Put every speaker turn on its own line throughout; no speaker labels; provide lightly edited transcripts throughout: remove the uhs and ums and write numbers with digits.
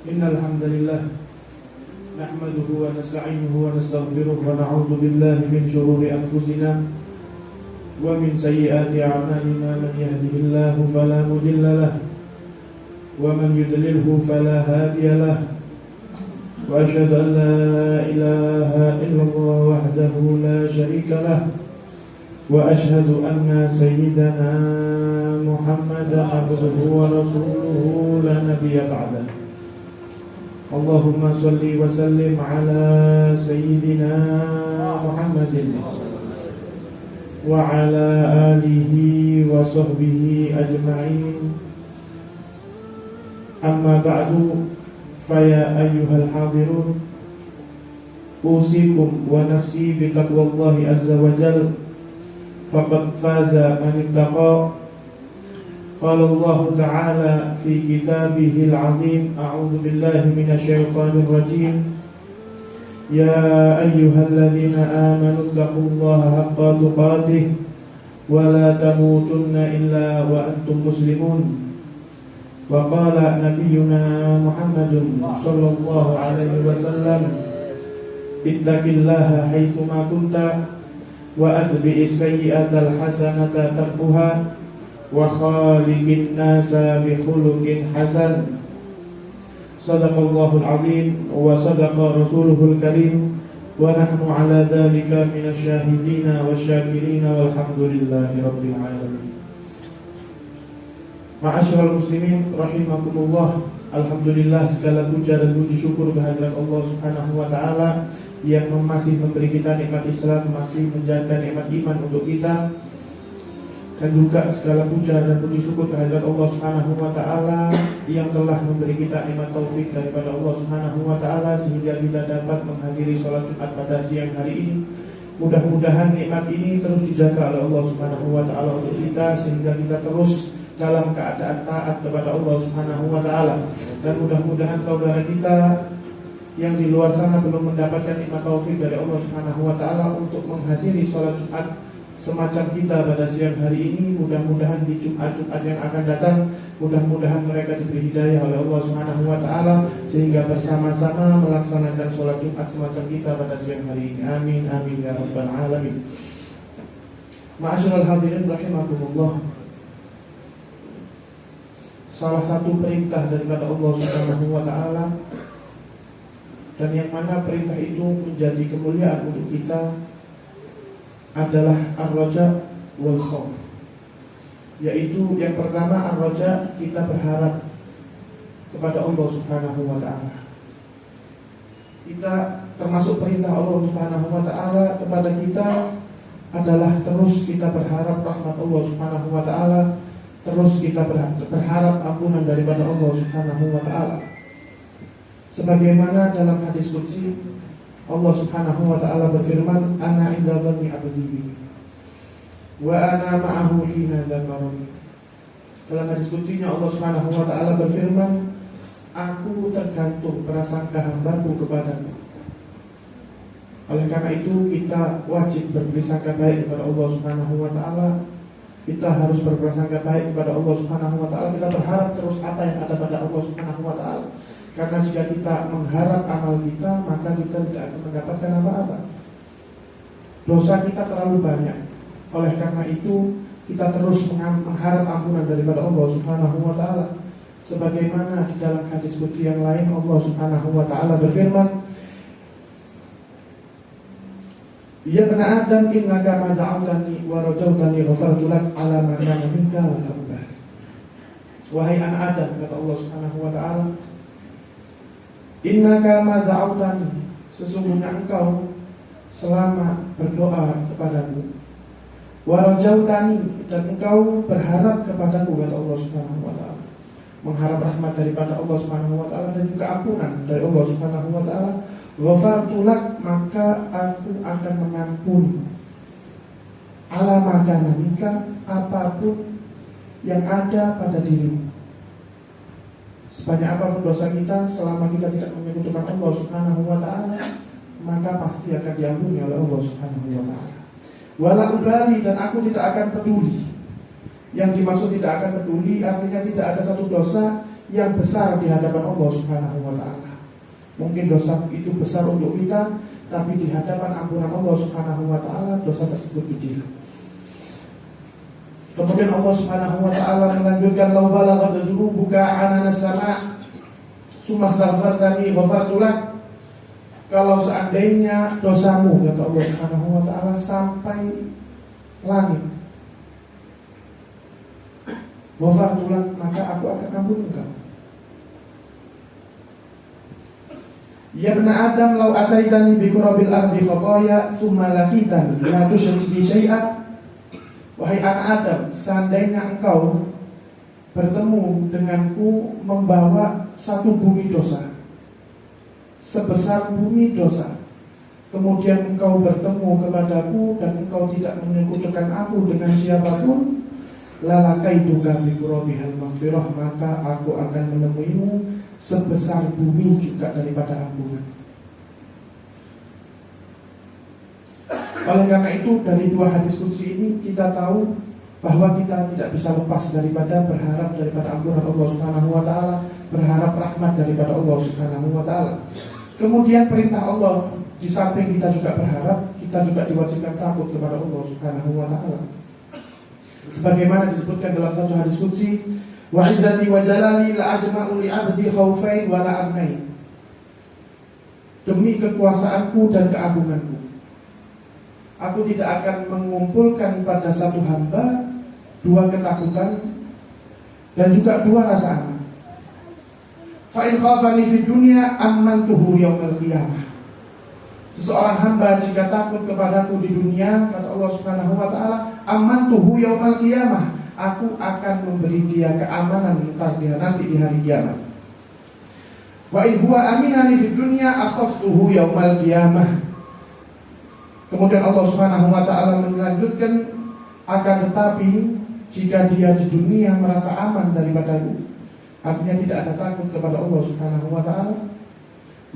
Innal hamdalillah nahmaduhu wa nasta'inuhu wa nastaghfiruh wa na'udzu billahi min shururi anfusina wa min sayyiati a'malina. Man yahdihillahu fala mudilla lahu wa man yudlilhu fala hadiya lahu. Wa asyhadu an la ilaha illallah wahdahu la syarika lahu wa asyhadu anna sayyidana Muhammadan abduhu wa rasuluhu la nabiyya ba'dahu. Allahumma salli wa sallim ala sayyidina Muhammadin wa ala alihi wa sahbihi ajma'in. Amma ba'du, faya ayyuhal hadirun, usikum wa nafsi bi taqwallahi azza wa jalla, faqad faza man ittaqa. Qala Allah Ta'ala fi kitabihil azim, a'udzu billahi minasy syaithanir rajim. Ya ayyuhalladzina amanu taqullaha haqqa tuqatih wa la tamutunna illa wa antum muslimun. Wa qala nabiyyuna Muhammadun sallallahu alaihi wasallam, ittaqillaha haitsu ma kunta wa atbi'is sayyi'atal hasanata tarkuha wa khaliqin nasa bi khuluqin hasan. Shadaqallahul azim wa sadaqa rasuluhul karim wa nahnu ala dzalika minasy syahidina wasyakirina walhamdulillahi rabbil alamin. Ma'asyiral muslimin rahimakumullah, alhamdulillah, segala puja dan puji syukur kehadirat Allah Subhanahu wa taala yang masih memberi kita nikmat Islam, masih menjaga nikmat iman untuk kita. Dan juga segala puja dan puji syukur kehadirat Allah Subhanahu wa taala yang telah memberi kita nikmat taufik daripada Allah Subhanahu wa taala sehingga kita dapat menghadiri salat Jumat pada siang hari ini. Mudah-mudahan nikmat ini terus dijaga oleh Allah Subhanahu wa taala untuk kita sehingga kita terus dalam keadaan taat kepada Allah Subhanahu wa taala. Dan mudah-mudahan saudara kita yang di luar sana belum mendapatkan nikmat taufik dari Allah Subhanahu wa taala untuk menghadiri salat Jumat semacam kita pada siang hari ini, mudah-mudahan di Jumat-Jumat yang akan datang, mudah-mudahan mereka diberi hidayah oleh Allah Subhanahu wa taala sehingga bersama-sama melaksanakan sholat Jumat semacam kita pada siang hari ini. Amin amin ya rabbal alamin. Ma'asyiral hadirin rahimakumullah, salah satu perintah daripada Allah Subhanahu wa taala dan yang mana perintah itu menjadi kemuliaan untuk kita adalah ar-raja wal khauf. Yaitu yang pertama ar-raja, kita berharap kepada Allah Subhanahu wa taala. Kita termasuk perintah Allah Subhanahu wa taala kepada kita adalah terus kita berharap rahmat Allah Subhanahu wa taala, terus kita berharap ampunan daripada Allah Subhanahu wa taala. Sebagaimana dalam hadis qudsi Allah Subhanahu wa taala berfirman, ana inda dhanni 'abdi bi wa ana ma'ahu hina dzakarani. Dalam hadis qudsinya Allah Subhanahu wa taala berfirman, aku tergantung prasangka hambaku kepadaku. Oleh karena itu kita wajib berprasangka baik kepada Allah Subhanahu wa taala. Kita harus berprasangka baik kepada Allah Subhanahu wa taala. Kita berharap terus apa yang ada pada Allah Subhanahu wa taala. Karena jika kita mengharap amal kita, maka kita tidak akan mendapatkan apa-apa. Dosa kita terlalu banyak. Oleh karena itu kita terus mengharap ampunan daripada Allah Subhanahu wa taala. Sebagaimana di dalam hadis qudsi yang lain Allah Subhanahu wa taala berfirman, ya bani Adam, innaka ma da'awtani wa rajautani ghafartu lak ala ma kana minka wa la ubali. Wahai anak Adam, kata Allah Subhanahu wa taala, innaka ma da'awtani, sesungguhnya engkau selama berdoa kepadaku, wa rajautani, dan engkau berharap kepadaku, kata Allah Subhanahu wa taala, mengharap rahmat daripada Allah Subhanahu wa taala dan juga ampunan dari Allah Subhanahu wa taala, ghafartu lak, maka aku akan mengampuni ala ma kana minka, apapun yang ada pada dirimu. Sebanyak apapun dosa kita, selama kita tidak menyekutukan Allah Subhanahu wa taala, maka pasti akan diampuni oleh Allah Subhanahu wa taala. Wala ubali, dan aku tidak akan peduli. Yang dimaksud tidak akan peduli artinya tidak ada satu dosa yang besar di hadapan Allah Subhanahu wa taala. Mungkin dosa itu besar untuk kita, tapi di hadapan ampunan Allah Subhanahu wa taala dosa tersebut kecil. Kemudian Allah Subhanahu wa taala melanjutkan, "Lau balaghat dhunubuka anana sama' summa astaghfartani ghafartu lak." Kalau seandainya dosamu, kata Allah Subhanahu wa taala, sampai langit, ghafartu lak, maka aku akan ampuni engkau. Ya ibn Adam, lau ataitani bi qurabil ardi khataya summa laqitani la tusyrik bi syai'a. Wahai anak Adam, seandainya engkau bertemu denganku membawa satu bumi dosa sebesar bumi dosa, kemudian engkau bertemu kepadaku dan engkau tidak menyekutukan aku dengan siapapun, lalakaituka bi qurabihal maghfirah, maka aku akan menemuimu sebesar bumi juga daripada ampunan. Oleh karena itu, dari dua hadis qudsi ini kita tahu bahwa kita tidak bisa lepas daripada berharap daripada ampunan Allah Subhanahu wa taala, berharap rahmat daripada Allah Subhanahu wa taala. Kemudian perintah Allah, di samping kita juga berharap, kita juga diwajibkan takut kepada Allah Subhanahu wa taala. Sebagaimana disebutkan dalam satu hadis qudsi, "Wa izzati wa jalali la ajma'u li 'abdi khaufain wa la amnain." Demi kekuasaanku dan keagunganku, aku tidak akan mengumpulkan pada satu hamba dua ketakutan dan juga dua rasa aman. Fa in khafani fid dunya amantuhu yaumil qiyamah. Seseorang hamba jika takut kepadaku di dunia, kata Allah Subhanahu wa taala, amantuhu yaumil qiyamah, aku akan memberi dia keamanan nanti di hari kiamat. Wa in huwa aminani fid dunya akhaftuhu yaumil qiyamah. Kemudian Allah Subhanahu wa taala melanjutkan, akan tetapi jika dia di dunia merasa aman daripadaku, artinya tidak ada takut kepada Allah Subhanahu wa taala,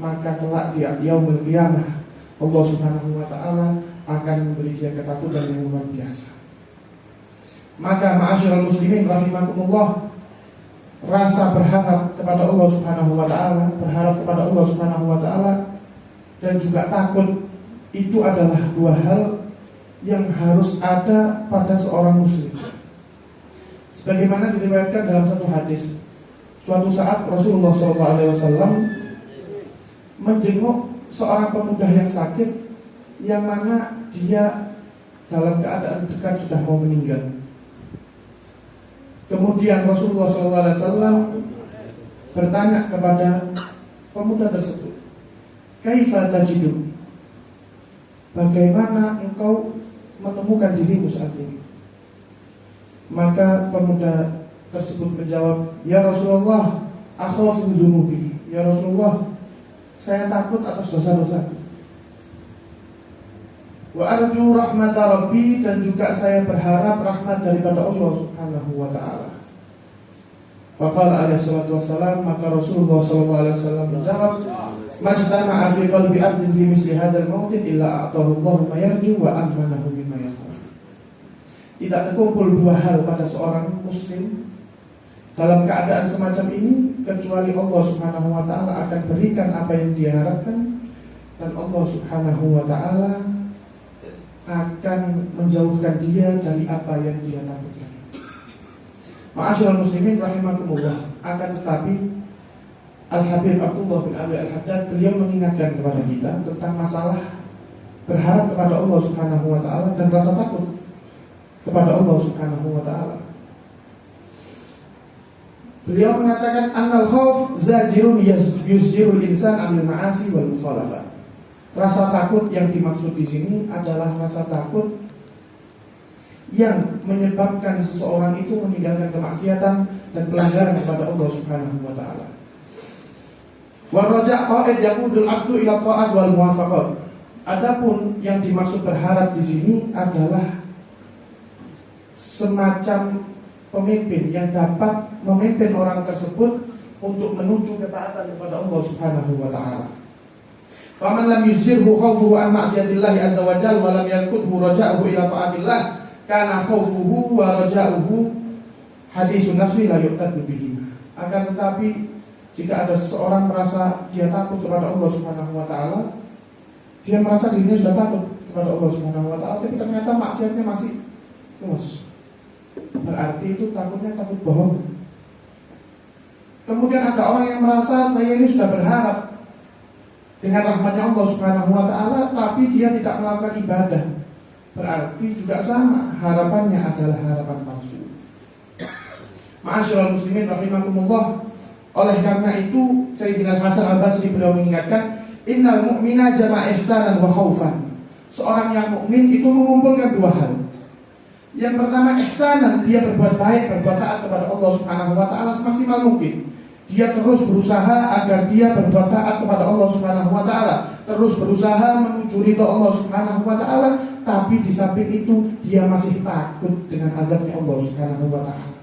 maka kelak dia yaumul qiyamah Allah Subhanahu wa taala akan memberi dia ketakutan yang luar biasa. Maka ma'asyiral muslimin rahimakumullah, rasa berharap kepada Allah Subhanahu wa taala, berharap kepada Allah Subhanahu wa taala dan juga takut, itu adalah dua hal yang harus ada pada seorang muslim. Sebagaimana diriwayatkan dalam satu hadis, suatu saat Rasulullah SAW menjenguk seorang pemuda yang sakit, yang mana dia dalam keadaan dekat sudah mau meninggal. Kemudian Rasulullah SAW bertanya kepada pemuda tersebut, "Kaifa tajidu?" Bagaimana engkau menemukan dirimu saat ini? Maka pemuda tersebut menjawab, "Ya Rasulullah, akhafu dzunubi." Ya Rasulullah, saya takut atas dosa-dosa. Wa arju rahmata rabbi, dan juga saya berharap rahmat daripada Allah Subhanahu wa taala. Faqala alaihi salatu wassalam, maka Rasulullah sallallahu alaihi wasallam menjawab, "Mastama'a fi qalbi 'abdin fi misli hadzal mautin illa a'tahu Allahu ma yarju wa amanahu mimma yakhaf." Tidak terkumpul dua hal pada seorang muslim dalam keadaan semacam ini kecuali Allah Subhanahu wa taala akan berikan apa yang dia harapkan, dan Allah Subhanahu wa taala akan menjauhkan dia dari apa yang dia takutkan. Ma'asyiral muslimin rahimakumullah, akan tetapi Al-Habib Abdullah bin Abi Al-Haddad, beliau mengingatkan kepada kita tentang masalah berharap kepada Allah Subhanahu wa taala dan rasa takut kepada Allah Subhanahu wa taala. Beliau mengatakan, annal khauf zajirun yusjirul insan 'anil ma'asi wal mukhalafat. Rasa takut yang dimaksud di sini adalah rasa takut yang menyebabkan seseorang itu meninggalkan kemaksiatan dan pelanggaran kepada Allah Subhanahu wa taala. Wa raja' qa'id yaqudul 'abdu ila ta'at wal muwafaqat. Adapun yang dimaksud berharap di sini adalah semacam pemimpin yang dapat memimpin orang tersebut untuk menuju ketaatan kepada Allah Subhanahu wa taala. Faman lam yuzhirhu khawfuhu an ma'siyatillahi azza wa jalla wa lam yakudhu raja'uhu ila ta'atillah kana khawfuhu wa raja'uhu hadisun nafsi la yu'tadu bihi. Akan tetapi jika ada seseorang merasa dia takut kepada Allah Subhanahu wa taala, dia merasa dirinya sudah takut kepada Allah Subhanahu wa taala, tapi ternyata maksiatnya masih luas. Berarti itu takutnya takut bohong. Kemudian ada orang yang merasa saya ini sudah berharap dengan rahmatnya Allah Subhanahu wa taala, tapi dia tidak melakukan ibadah. Berarti juga sama, harapannya adalah harapan palsu. Ma'asyiral muslimin rahimakumullah. Oleh karena itu Sayyidina Hasan Al-Basri beliau mengingatkan, innal mu'mina jama'a ihsanan wa khaufan. Seorang yang mukmin itu mengumpulkan dua hal. Yang pertama ihsanan, dia berbuat baik, berbuat taat kepada Allah Subhanahu wa taala semaksimal mungkin. Dia terus berusaha agar dia berbuat taat kepada Allah Subhanahu wa taala, terus berusaha menuju ridha Allah Subhanahu wa taala, tapi di samping itu dia masih takut dengan azabnya Allah Subhanahu wa taala.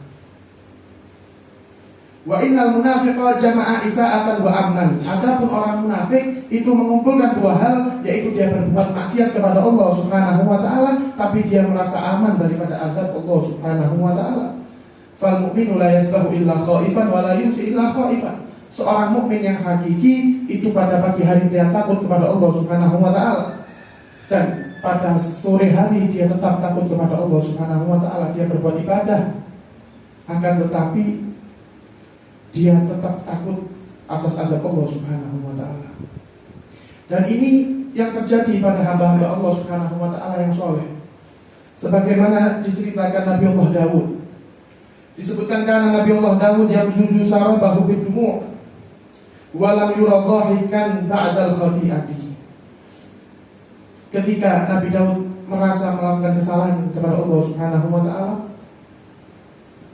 Wa innal munafiqa jama'a isa'atan wa amnan. Adapun orang munafik itu mengumpulkan dua hal, yaitu dia berbuat maksiat kepada Allah Subhanahu wa taala, tapi dia merasa aman daripada azab Allah Subhanahu wa taala. Fal mu'minu la yasbahu illa khaifan wa la yumsi illa khaifan. Seorang mukmin yang hakiki itu pada pagi hari dia takut kepada Allah Subhanahu wa taala, dan pada sore hari dia tetap takut kepada Allah Subhanahu wa taala. Dia berbuat ibadah, akan tetapi dia tetap takut atas azab Allah Subhanahu wa taala. Dan ini yang terjadi pada hamba-hamba Allah Subhanahu wa taala yang soleh. Sebagaimana diceritakan Nabi Allah Daud. Disebutkan karena Nabi Allah Daud yang suju sarabahu bidumu' wa lam yura dhahikan ba'dal khati'ati. Ketika Nabi Daud merasa melakukan kesalahan kepada Allah Subhanahu wa taala,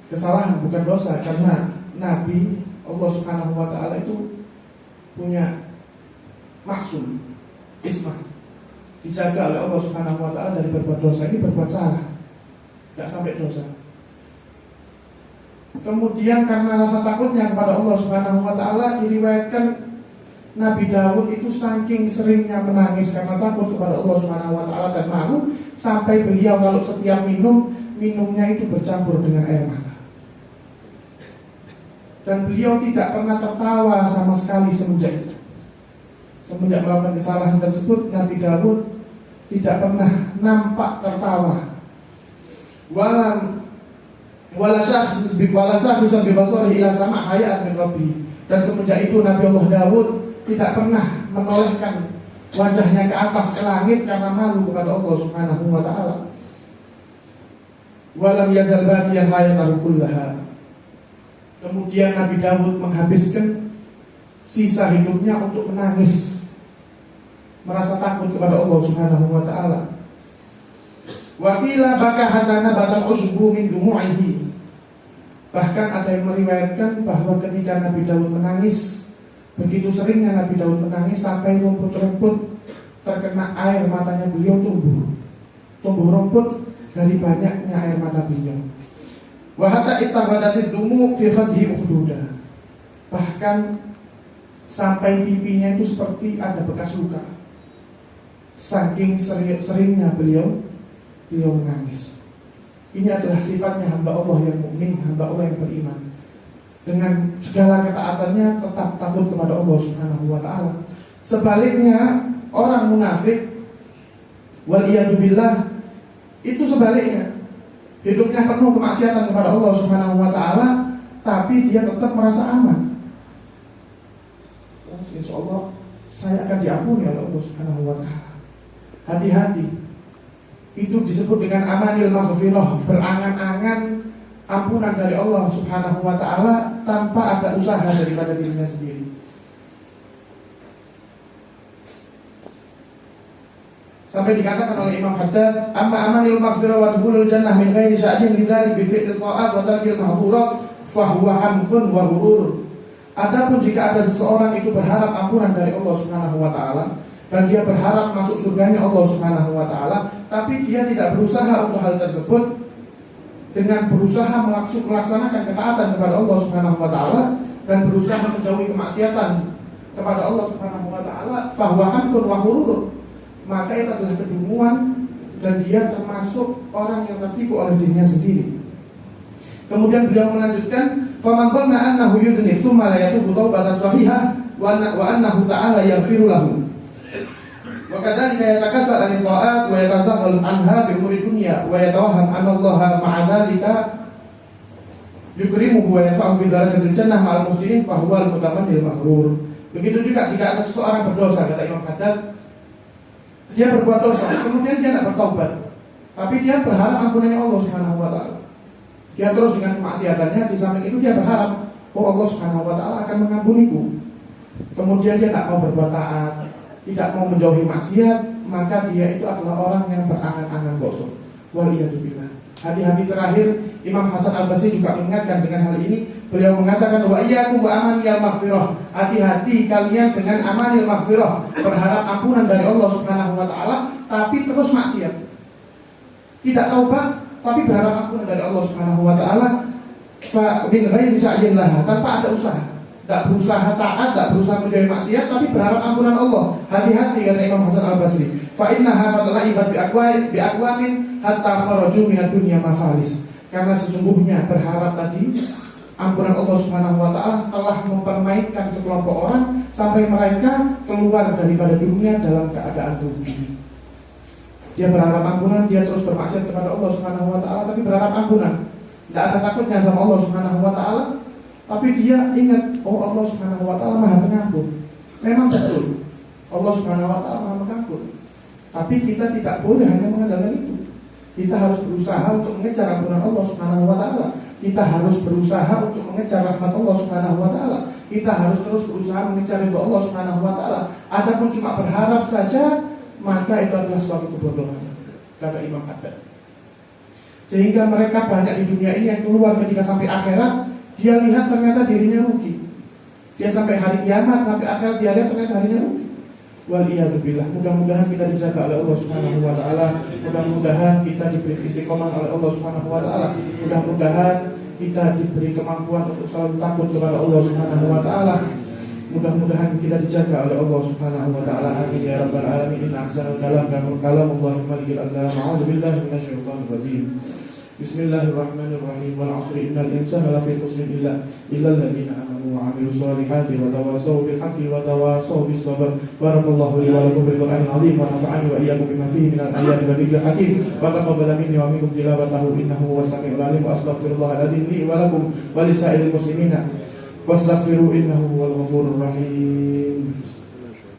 kesalahan bukan dosa, karena Nabi Allah Subhanahu wa taala itu punya maksum, ismah, dijaga oleh Allah Subhanahu wa taala dari berbuat dosa. Ini berbuat salah, tidak sampai dosa. Kemudian karena rasa takutnya kepada Allah Subhanahu wa taala, diriwayatkan Nabi Daud itu saking seringnya menangis karena takut kepada Allah Subhanahu wa taala dan malu, sampai beliau kalau setiap minumnya itu bercampur dengan air mata. Dan beliau tidak pernah tertawa sama sekali semenjak itu. Semenjak melakukan kesalahan tersebut, Nabi Daud tidak pernah nampak tertawa. Wala syakhsun bi basarihi ila sama' haya'an min rabbih. Dan semenjak itu Nabi Allah Daud tidak pernah menolehkan wajahnya ke atas ke langit karena malu kepada Allah Subhanahu wa taala. Walam yazal baqiyan hayatahu kullaha. Kemudian Nabi Daud menghabiskan sisa hidupnya untuk menangis, merasa takut kepada Allah Subhanahu wa taala. Wa qila baka hatta nabata usbu min dumu'ihi. Bahkan ada yang meriwayatkan bahwa ketika Nabi Daud menangis, begitu seringnya Nabi Daud menangis sampai rumput-rumput terkena air matanya beliau tumbuh rumput dari banyaknya air mata beliau. Wa hatta ittafadatid dumu fi khadhi ukhduda. Bahkan sampai pipinya itu seperti ada bekas luka. Saking seringnya beliau menangis. Ini adalah sifatnya hamba Allah yang mukmin, hamba Allah yang beriman. Dengan segala ketaatannya tetap takut kepada Allah Subhanahu wa taala. Sebaliknya orang munafik wal iyadu billah itu sebaliknya. Hidupnya penuh kemaksiatan kepada Allah Subhanahu wa taala, tapi dia tetap merasa aman. Oh, insyaallah saya akan diampuni oleh Allah Subhanahu wa taala. Hati-hati. Itu disebut dengan amanil maghfirah, berangan-angan ampunan dari Allah Subhanahu wa taala tanpa ada usaha daripada dirinya sendiri. Sampai dikatakan oleh Imam Haddad, amma amanil maghfirah wa dukhulul jannah min ghairi sya'in bidzalik bi fi'lil ta'at wa tarkil mahdhurat fa huwa hamqun wa ghurur. Adapun jika ada seseorang itu berharap ampunan dari Allah Subhanahu wa taala dan dia berharap masuk surganya Allah Subhanahu wa taala, tapi dia tidak berusaha untuk hal tersebut dengan berusaha melaksanakan ketaatan kepada Allah Subhanahu wa taala dan berusaha menjauhi kemaksiatan kepada Allah Subhanahu wa taala, fa huwa hamqun wa ghurur. Maka itu adalah kedunguan dan dia termasuk orang yang tertipu oleh dirinya sendiri. Kemudian beliau melanjutkan,
faman dhanna annahu yudhnib thumma la yatubu taubatan sahihah wa annahu ta'ala yaghfiru lahu. Wa kadzalika yatakassal an ta'at wa yatazahhalu anha bi umuri dunya wa yatawahham anna Allah ma'a dzalika yukrimuhu wa yanfa'u fi darajatil jannah ma'al muslimin fa huwa al-mutamannil maghrur. Begitu juga jika ada seseorang berdosa, kata Imam Haddad, dia berbuat dosa, kemudian dia tidak bertaubat, tapi dia berharap ampunannya Allah Subhanahu wa taala. Dia terus dengan kemaksiatannya, di samping itu dia berharap, oh Allah Subhanahu wa taala akan mengampuniku. Kemudian dia tidak mau berbuat taat, tidak mau menjauhi maksiat, maka dia itu adalah orang yang berangan-angan gosok. Waliyadzubillah. Hati-hati terakhir, Imam Hasan Al-Basri juga mengingatkan dengan hal ini. Beliau mengatakan wa iyyakum wa amanil maghfirah. Hati-hati kalian dengan amanil maghfirah, berharap ampunan dari Allah Subhanahu wa taala tapi terus maksiat. Tidak taubat tapi berharap ampunan dari Allah Subhanahu wa taala fa min ghairi sa'yin laha, tanpa ada usaha. Tidak berusaha taat, tidak berusaha menjauhi maksiat, tapi berharap ampunan Allah. Hati-hati, kata Imam Hasan Al-Basri. Fa innaha fatla'ibat bi aqwamin hatta kharaju minad dunya mafalis. Karena sesungguhnya berharap tadi ampunan Allah Subhanahu wa taala telah mempermainkan sekelompok orang sampai mereka keluar daripada dunia dalam keadaan rugi. Dia berharap ampunan, dia terus bermaksiat kepada Allah Subhanahu wa taala tapi berharap ampunan. Tidak ada takutnya sama Allah Subhanahu wa taala, tapi dia ingat, oh Allah Subhanahu wa taala Maha Pengampun. Memang betul, Allah Subhanahu wa taala Maha Pengampun. Tapi kita tidak boleh hanya mengandalkan itu. Kita harus berusaha untuk mengejar ampunan Allah Subhanahu wa taala. Kita harus berusaha untuk mengejar rahmat Allah Subhanahu wa taala. Kita harus terus berusaha mengejar ridho Allah Subhanahu wa taala. Adapun cuma berharap saja, maka itu adalah suatu kebodohan, kata Imam Haddad. Sehingga mereka banyak di dunia ini yang keluar ketika sampai akhirat, dia lihat ternyata dirinya rugi. Dia sampai hari kiamat, sampai akhirat dia lihat ternyata harinya rugi. Waliyadzubillah. Mudah-mudahan kita dijaga oleh Allah Subhanahu wa taala. Mudah-mudahan kita diberi istiqomah oleh Allah Subhanahu wa taala. Mudah-mudahan kita diberi kemampuan untuk selalu takut kepada Allah Subhanahu wa taala. Mudah-mudahan kita dijaga oleh Allah Subhanahu wa taala. Amin ya rabbal alamin. Ahsanul kalam kalam Allah malikil alam. A'udzubillahi minasyaitonir rajim. Bismillahirrahmanirrahim. Wal 'asri innal insana lafi khusrin illa alladziina amanu wa 'amilus solihati wa tawassaw bil haqqi wa tawassaw bis sabr. Barakallahu li wa lakum bil Qur'anil 'azim wa nafa'ani wa iyyakum bima fihi minal ayati wa dzikril hakim. Wa taqabbala minni wa minkum tilawatahu innahu huwas samiul 'alim. Wa astaghfirullahal adzim li wa lakum wa lisa'iril muslimina wastaghfiru innahu huwal ghafurur rahim.